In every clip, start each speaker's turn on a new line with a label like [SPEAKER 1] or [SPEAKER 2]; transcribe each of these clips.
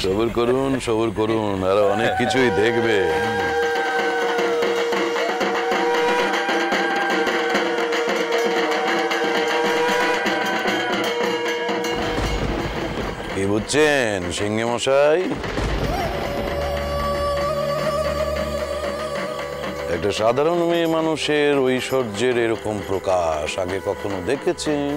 [SPEAKER 1] সবুর করুন, সবুর করুন, আর অনেক কিছুই দেখবে। কি বুঝছেন সিংহে মশাই? একটা সাধারণ মেয়ে মানুষের ঐশ্বর্যের এরকম প্রকাশ আগে কখনো দেখেছেন?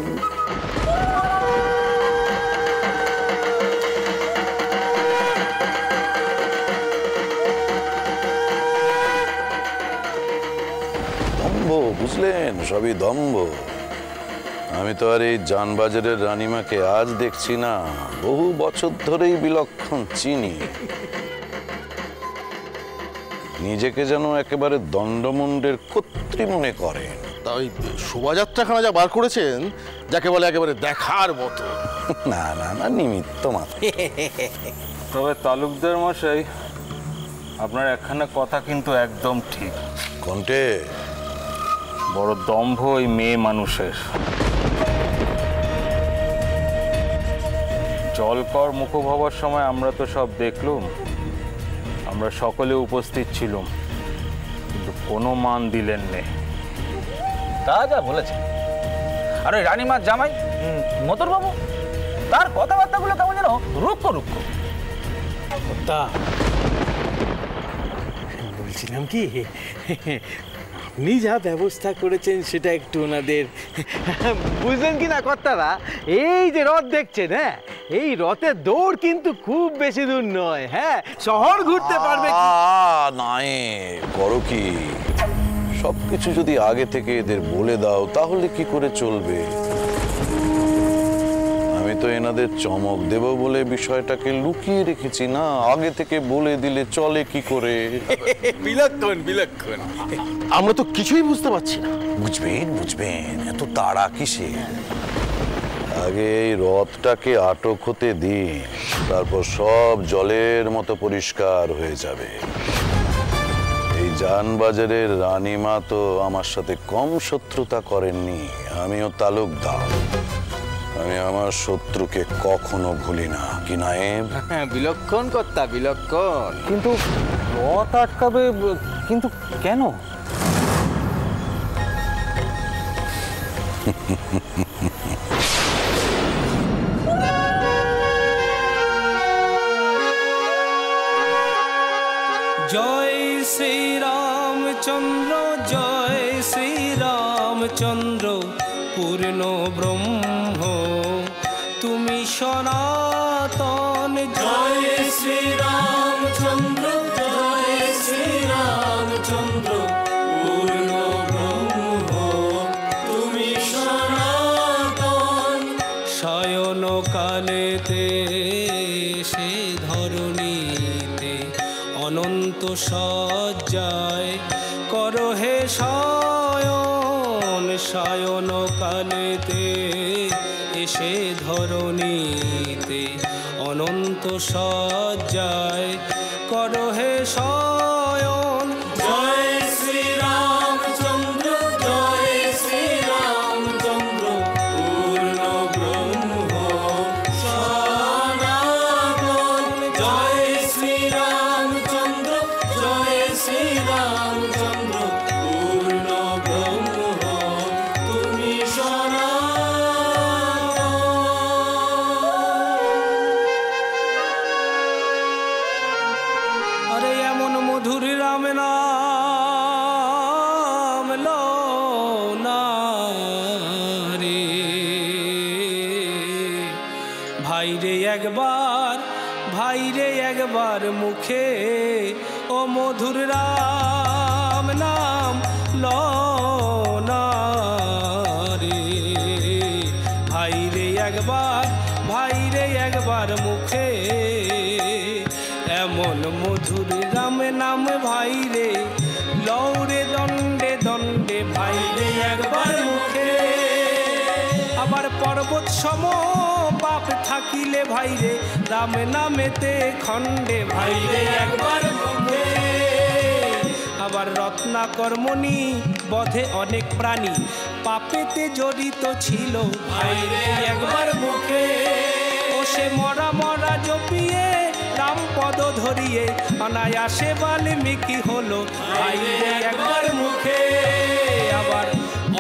[SPEAKER 1] দম্ভ, বুঝলেন? সবই দম্ভ। আমি তো আর এই জানবাজারের রানীমাকে আজ দেখছি না, বহু বছর ধরেই বিলক্ষণ চিনি। নিজেকে যেন একেবারে দণ্ডমুণ্ডের কর্ত্রী মনে করেন।
[SPEAKER 2] তাই শোভাযাত্রাখানা যা বার করেছেন, যাকে বলে একেবারে দেখার মতো।
[SPEAKER 1] না না না, নিমিত্ত মাত্র।
[SPEAKER 3] তবে তালুকদার মশাই, আপনার একখানা কথা কিন্তু একদম ঠিক।
[SPEAKER 1] কোনটে?
[SPEAKER 3] বড় দম্ভ ওই মেয়ে মানুষের। জলকর মুখোপ হবার সময় আমরা তো সব দেখলুম, আমরা সকলে উপস্থিত ছিলাম, কিন্তু কোনো মান দিলেন নে।
[SPEAKER 4] তা যা বলেছে। আর ওই রানীমার জামাই মতর বাবু, তার কথাবার্তাগুলো কেমন যেন রুক্ষ রুক্ষ।
[SPEAKER 5] তা বলছিলাম কি, আপনি যা ব্যবস্থা করেছেন সেটা একটু ওনাদের বুঝলেন কি না কর্তারা? এই যে রথ দেখছেন, হ্যাঁ, এই রথের দৌড় কিন্তু খুব বেশি দূর নয়। হ্যাঁ, শহর ঘুরতে পারবে।
[SPEAKER 1] নাই করো কি, সবকিছু যদি আগে থেকে এদের বলে দাও তাহলে কি করে চলবে? আমি তো এনাদের চমক দেব বলে বিষয়টাকে লুকিয়ে রেখেছি না, আগে থেকে বলে দিলে চলে কি করে?
[SPEAKER 5] বিলক্ষণ বিলক্ষণ।
[SPEAKER 2] আমরা তো কিছুই বুঝতে পারছি না।
[SPEAKER 1] বুঝবেন বুঝবেন, এত তাড়া কিসে? আগে এই রথটাকে আটক হতে দিন, তারপর সব জলের মতো পরিষ্কার হয়ে যাবে। এই জানবাজারের রানীমা তো আমার সাথে কম শত্রুতা করেননি। আমিও তালুকদার, আমি আমার শত্রুকে কখনো ভুলি না। কি নায়েব?
[SPEAKER 5] বিলক্ষণ কর্তা, বিলক্ষণ।
[SPEAKER 3] কিন্তু রথ আটকাবে, কিন্তু কেন?
[SPEAKER 6] জয় শ্রীরামচন্দ্র, জয় শ্রীরামচন্দ্র, পূর্ণ ব্রহ্ম তুমি সনাতন। জয় শ্রীরামচন্দ্র, জয় শ্রীরামচন্দ্র, পূর্ণ ব্রহ্ম তুমি সনাতন। শয়ন কালেতে সে ধরণীতে অনন্ত সজ্জায় করো হে শয়ন। শয়ন কালেতে এসে ধরণীতে অনন্ত সজ্জায় করো হে শয়ন। জয় শ্রীরামচন্দ্র, জয় শ্রীরামচন্দ্র, পূর্ণ ব্রহ্ম সনাতন। জয় শ্রীরামচন্দ্র, জয় শ্রীরামচন্দ্র, পূর্ণ ব্রহ্ম তুমি সনাতন। আরে এমন মধুর রাম নাম লো না রে ভাইরে একবার, ভাইরে একবার মুখে ও মধুর রাম নাম লো না রে। ভাইরে একবার, ভাইরে একবার মুখে এমন মধুর রাম নাম ভাইরে লৌরে দণ্ডে দণ্ডে। ভাইরে একবার মুখে আবার পর্বত সম পাপ থাকিলে ভাইরে রাম নামেতে খণ্ডে। ভাইরে একবার মুখে আবার রত্নাকর মণি বধে অনেক প্রাণী পাপেতে জড়িত ছিল। ভাইরে একবার মুখে ও সে মরা মরা জপিয়ে রামপদ ধরিয়ে অনায়াসে বাল্মীকি হলো ভাইরে একবার মুখে। আবার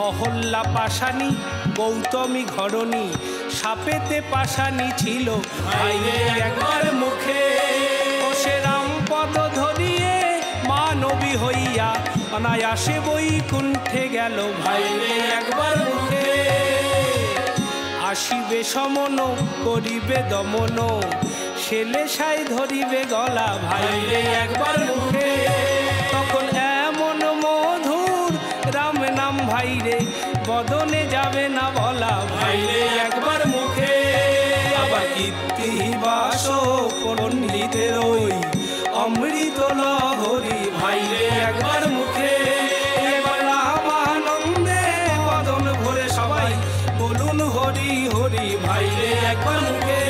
[SPEAKER 6] অহল্যা পাশানি গৌতমী ঘরণী সাপেতে পাশানি ছিল ভাইরে একবার মুখে। ও সে রামপদ ধরিয়ে মানবী হইয়া অনায়াসে বৈকুণ্ঠে গেল ভাইরে একবার মুখে। আসিবে সমন করিবে দমন ছেলে সাই ধরিবে গলা ভাইরে একবার মুখে। তখন এমন মধুর রাম নাম ভাইরে বদনে যাবে না বলা ভাইরে একবার মুখে। আবার কীর্তিবাস পণ্ডিতের ওই অমৃত লহরী ভাইরে একবার মুখে। এবার রামানন্দে বদন ভরে সবাই বলুন হরি হরি ভাইরে একবার মুখে।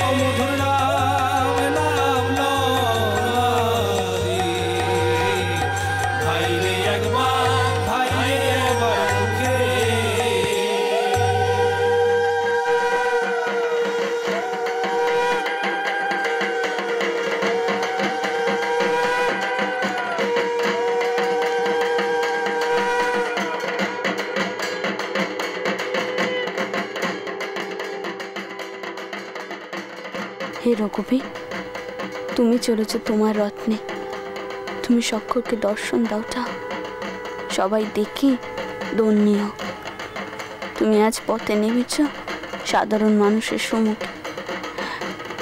[SPEAKER 6] অমধুর নাম নাম লহরী ভাইরে একবার ভাইরে একবার মুখে।
[SPEAKER 7] হে রঘুবীর, তুমি চলেছ তোমার রত্নে, তুমি সকলকে দর্শন দাওটা, সবাই দেখি দন্যীয়। তুমি আজ পথে নেমেছ সাধারণ মানুষের সম্মুখে,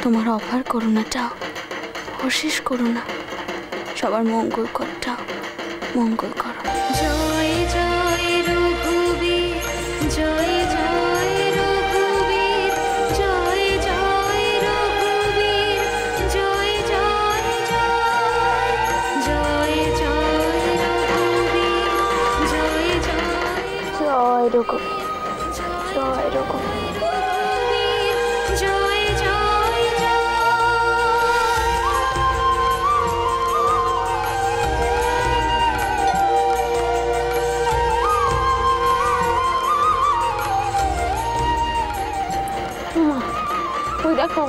[SPEAKER 7] তোমার অপার করুণাটাও অশেষ করুণা, সবার মঙ্গল করটাও মঙ্গল করো।
[SPEAKER 8] জয় জয় রঘুবীর, জয় জয় রঘুবীর, জয় জয় রঘুবীর, জয় জয় জয় জয় রঘুবীর, জয়
[SPEAKER 7] জয় রঘুবীর, জয় রঘুবীর।
[SPEAKER 8] জয় জয়
[SPEAKER 9] ওই দেখো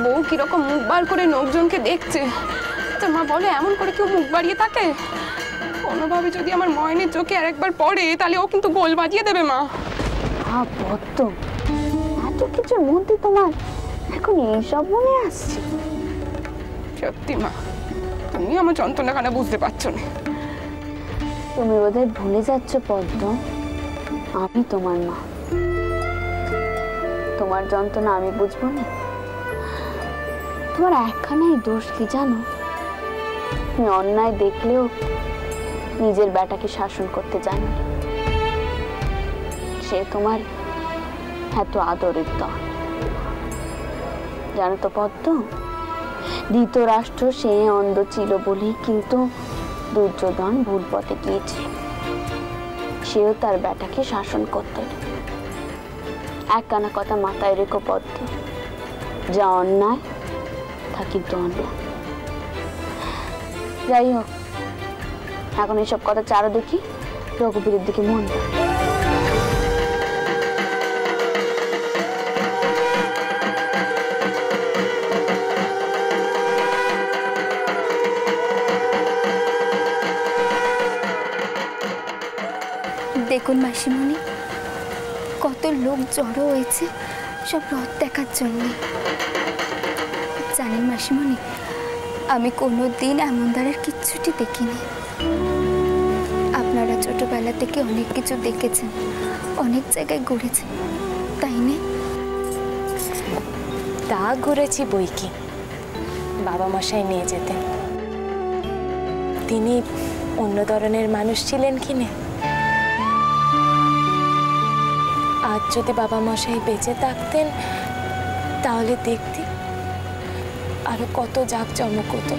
[SPEAKER 9] বউ কিরকম মুখ বার করে লোকজনকে দেখছে। তো মা বলে এমন করে কেউ মুখ বাড়িয়ে থাকে? কোনোভাবে যদি আমার ময়নের চোখে আর একবার পড়ে তাহলে ও কিন্তু গোল বাজিয়ে দেবে মা।
[SPEAKER 7] পদ্ম, এত কিছুর মধ্যে তোমার এখন এইসব মনে আসছে?
[SPEAKER 9] সত্যি মা, তুমি আমার যন্ত্রণাখানা বুঝতে পারছো না।
[SPEAKER 7] তুমি বোধহয় ভুলে যাচ্ছ পদ্ম, আমি তোমার মা, তোমার যন্ত্রণা আমি বুঝবো না? তোমার একখানাই দোষ কি জানো? তুমি অন্যায় দেখলেও নিজের বেটাকে শাসন করতে জানো না। সে তোমার এত আদরের দল, জানো তো পদ্ম? ধৃতরাষ্ট্র সে অন্ধ ছিল বলেই কিন্তু দুর্যোধন ভুল পথে গিয়েছে। সেও তার বেটাকে শাসন করতে। একখানা কথা মাথায় রেখো পদ্ম, যা অন্যায় তা কিন্তু অন্যায়। যাই হোক, এখন এসব কথা চারো দেখি, রঘুবীরের দিকে মন দাও।
[SPEAKER 8] দেখুন মাসিমণি, কত লোক জড়ো হয়েছে সব রথ দেখার জন্য। জানেন মাসিমণি, আমি কোনো দিন এমন দ্বারার কিচ্ছুটি দেখিনি। আপনারা ছোটবেলা থেকে অনেক কিছু দেখেছেন, অনেক জায়গায় ঘুরেছেন, তাই না?
[SPEAKER 10] তা ঘুরেছি বই কি, বাবা মশাই নিয়ে যেতেন। তিনি অন্য ধরনের মানুষ ছিলেন কিনে। আজ যদি বাবা মশাই বেঁচে থাকতেন তাহলে দেখতে আরো কত জাঁকজমক হতো।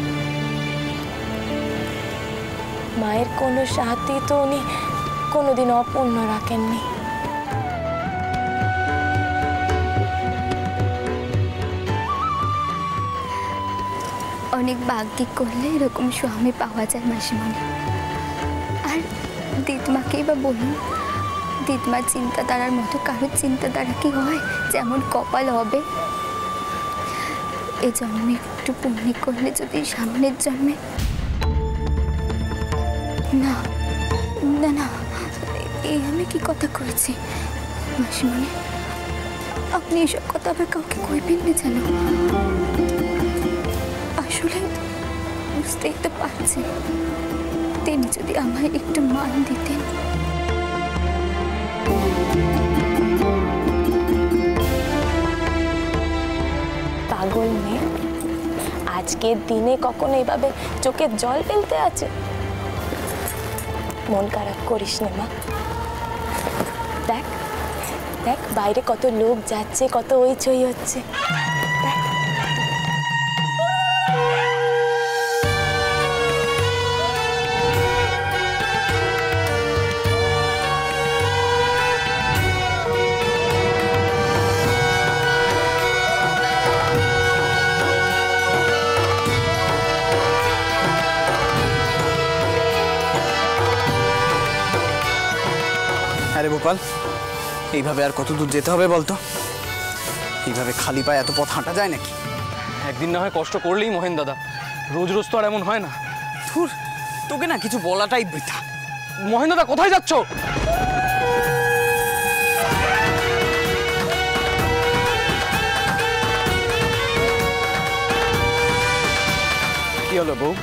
[SPEAKER 10] মায়ের কোনো সাথী তো উনি কোনোদিন অপূর্ণ রাখেননি।
[SPEAKER 8] অনেক ভাগ্য করলে এরকম স্বামী পাওয়া যায় মাসিমণি। আর দিদমাকেই বা বলুন, দিদমার চিন্তাধারার মতো কারোর চিন্তাধারা কি হয়? যেমন কপাল হবে এ জন্মে একটু পুণ্য করলে যদি সামনের জন্মে না না না এই আমি কি কথা করেছি মাসিমণি, আপনি এসব কথা আবার কাউকে কইবেন না জানো। আসলে বুঝতেই তো পারছি, তিনি যদি আমায় একটু মান দিতেন।
[SPEAKER 10] পাগল মেয়ে, আজকের দিনে কখনো এভাবে চোখে জল ফেলতে আছে? মন খারাপ করিস না মা। দেখ দেখ বাইরে কত লোক যাচ্ছে, কত হইচই হচ্ছে। দেখ
[SPEAKER 11] আরে গোপাল, এইভাবে আর কত দূর যেতে হবে বলতো? এইভাবে খালি পায়ে এত পথ হাঁটা যায় নাকি?
[SPEAKER 12] একদিন না হয় কষ্ট করলেই মহেন দাদা, রোজ রোজ তো আর এমন হয় না।
[SPEAKER 11] ধুর, তোকে না কিছু বলাটাই বৃথা।
[SPEAKER 12] মহেন দাদা কোথায় যাচ্ছ?
[SPEAKER 11] কি হলো বউ,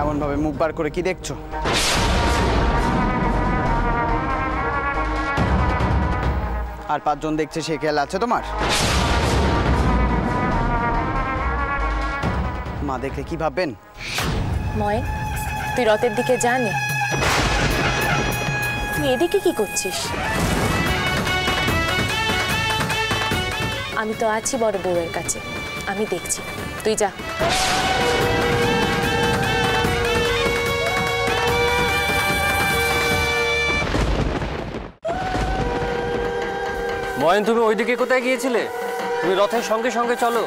[SPEAKER 11] এমন ভাবে মুখ বার করে কি দেখছো? আর পাঁচজন দেখছে সে খেয়াল আছে তোমার? মা দেখলে কি ভাববেন?
[SPEAKER 10] ময়েন, তুই রথের দিকে জানি, তুই এদিকে কি করছিস? আমি তো আছি বড় বউয়ের কাছে, আমি দেখছি, তুই যা।
[SPEAKER 12] মহেন, তুমি ওইদিকে কোথায় গিয়েছিলে? তুমি রথের সঙ্গে সঙ্গে চলো।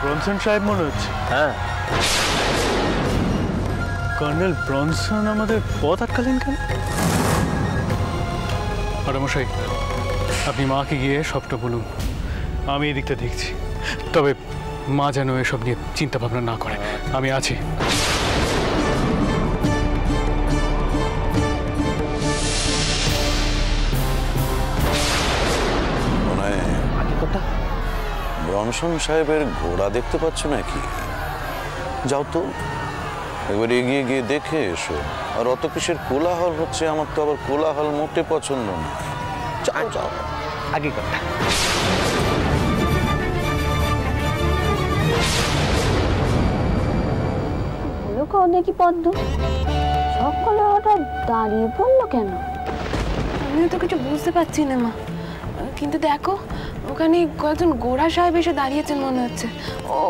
[SPEAKER 13] ব্রনসন সাহেব মনে হচ্ছে।
[SPEAKER 12] হ্যাঁ,
[SPEAKER 13] কর্নেল ব্রনসন আমাদের পথ আটকালেন কেন? মশাই, আপনি মাকে গিয়ে সবটা বলুন, আমি এই দিকটা দেখছি। তবে মা যেন এসব নিয়ে চিন্তা ভাবনা না করে, আমি আছি।
[SPEAKER 1] ব্রনসন সাহেবের ঘোড়া দেখতে পাচ্ছ নাকি? যাও তো একবার এগিয়ে গিয়ে দেখে এসো। আর অত কিসের কোলাহল হচ্ছে? আমার তো আবার কোলাহল মোটে পছন্দ না। যাও যাও,
[SPEAKER 5] আগে কথা।
[SPEAKER 7] দেখি পদ্ম সকলে হঠাৎ দাঁড়িয়ে পড়লো কেন?
[SPEAKER 9] আমিও তো কিছু বুঝতে পারছি না মা, কিন্তু দেখো ওখানে কয়েকজন ঘোড়া সাহেব এসে দাঁড়িয়েছেন মনে হচ্ছে।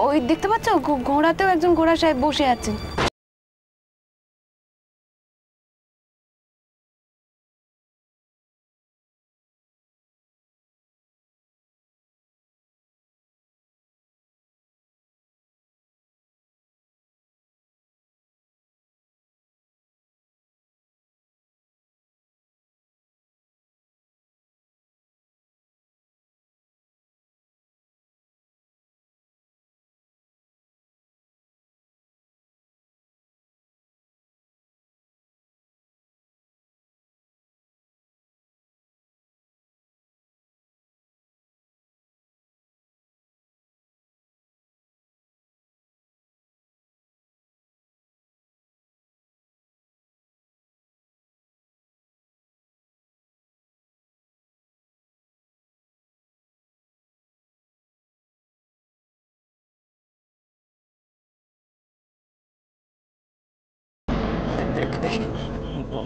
[SPEAKER 9] ওই দেখতে পাচ্ছ, ঘোড়াতেও একজন ঘোড়া সাহেব বসে আছেন।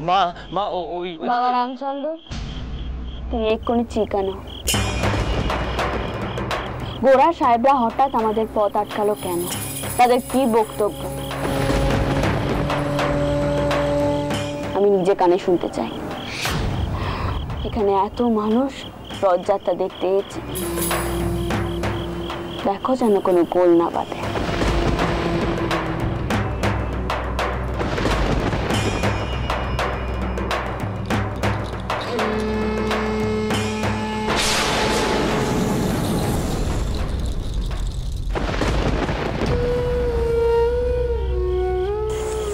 [SPEAKER 12] মা মা ওই
[SPEAKER 7] বাবা রামচন্দ্র, তুমি এক্ষুনি চিকানো। গোড়া সাহেবরা হঠাৎ আমাদের পথ আটকালো কেন? তাদের কি বক্তব্য? আমি নিজে কানে শুনতে চাই। এখানে এত মানুষ রথযাত্রা দেখতে এসেছে, দেখো যেন কোনো গোল না বাঁধে।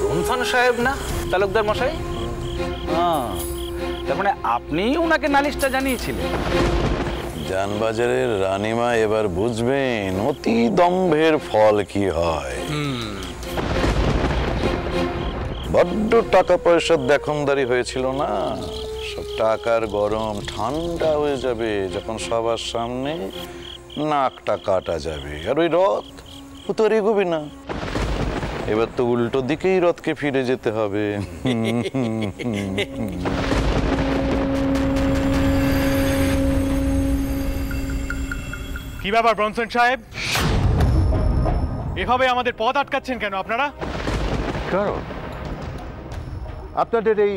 [SPEAKER 4] রুমসান সাহেব না তালুকদার মশাই? তার মানে আপনি ওনাকে নালিশটা জানিয়েছিলেন?
[SPEAKER 1] জানবাজারের রানীমা এবার বুঝবেন অতি দম্ভের ফল কি হয়। বড্ড টাকা পয়সার দেখনদারি হয়েছিল না, সব টাকার গরম ঠান্ডা হয়ে যাবে যখন সবার সামনে নাকটা কাটা যাবে। আর ওই রথ ও তো আর এগোবে না। এবার তো উল্টো দিকেই রথকে ফিরে যেতে হবে।
[SPEAKER 13] কি ব্যাপার ব্রনসন সাহেব, এভাবে আমাদের পথ আটকাচ্ছেন কেন আপনারা?
[SPEAKER 14] কারণ আপনাদের এই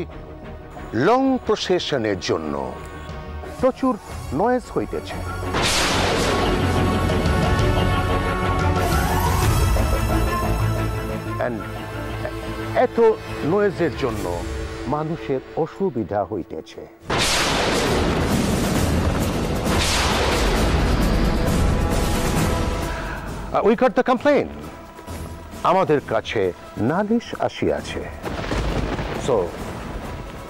[SPEAKER 14] লং প্রসেশনের জন্য প্রচুর নয়েজ হইতেছে। এত নয়েজের জন্য মানুষের অসুবিধা হইতেছে। We got the complaint. আমাদের কাছে নালিশ আসিয়াছে। So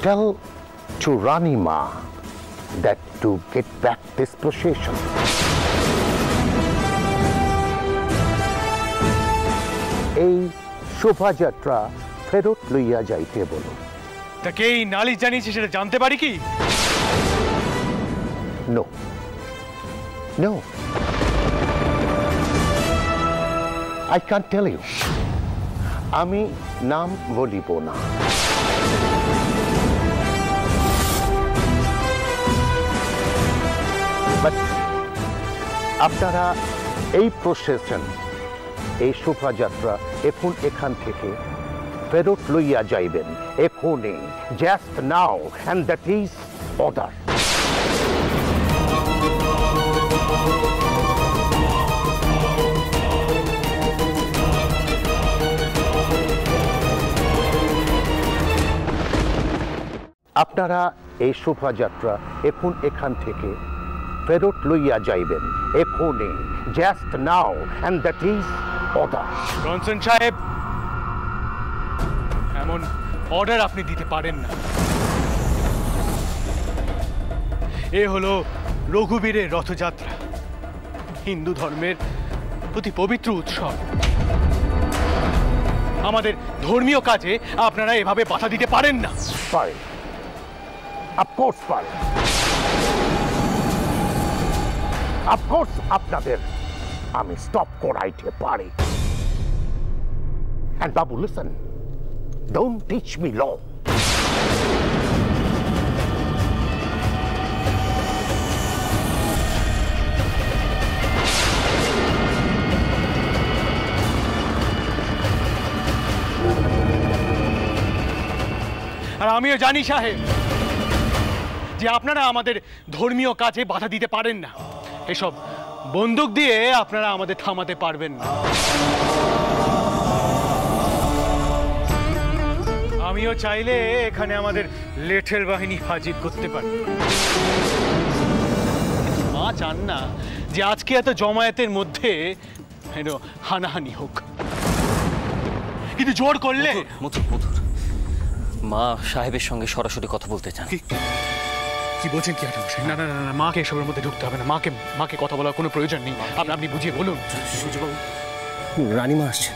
[SPEAKER 14] tell to Ranima that to get back this procession. এই শোভাযাত্রা ফেরত লইয়া যাইতে বলো।
[SPEAKER 13] তাকে এই নালিশ জানিয়েছে সেটা জানতে পারি কি?
[SPEAKER 14] No. No. I can't tell you. আমি নাম বলিব না। But আপনারা এই প্রসেশন, এই শোভাযাত্রা এখন এখান থেকে ফেরত লইয়া যাইবেন এখনই, just now, and that is order. আপনারা এই শোভাযাত্রা এখন এখান থেকে ফেরত লইয়া যাইবেন এখনই, just now, and that is order.
[SPEAKER 13] Bronson সাহেব, এমন অর্ডার আপনি দিতে পারেন না। এ হলো রঘুবীরের রথযাত্রা, হিন্দু ধর্মের অতি পবিত্র উৎসব। আমাদের ধর্মীয় কাজে আপনারা এভাবে বাধা দিতে পারেন না।
[SPEAKER 14] পারেন, অফকোর্স পারেন। অফকোর্স আপনাদের আমি স্টপ করাইতে পারি। And Babu, listen, don't teach me law.
[SPEAKER 13] আর আমিও জানি সাহেব যে আপনারা আমাদের ধর্মীয় কাজে বাধা দিতে পারেন না। এসব বন্দুক দিয়ে আপনারা আমাদের থামাতে পারবেন না। আমিও চাইলে এখানে আমাদের লেঠেল বাহিনী হাজির করতে পারি। মা চান না যে আজকে এত জমায়েতের মধ্যে হানাহানি হোক, কিন্তু জোর করলে।
[SPEAKER 12] মধুর, মা সাহেবের সঙ্গে সরাসরি কথা বলতে চান।
[SPEAKER 13] কি বলছেন কি? না না না, মাকে এসবের মধ্যে ঢুকতে হবে না। মাকে কথা বলার কোনো প্রয়োজন নেই। আপনি বুঝিয়ে বলুন।
[SPEAKER 14] রানীমা আসছে।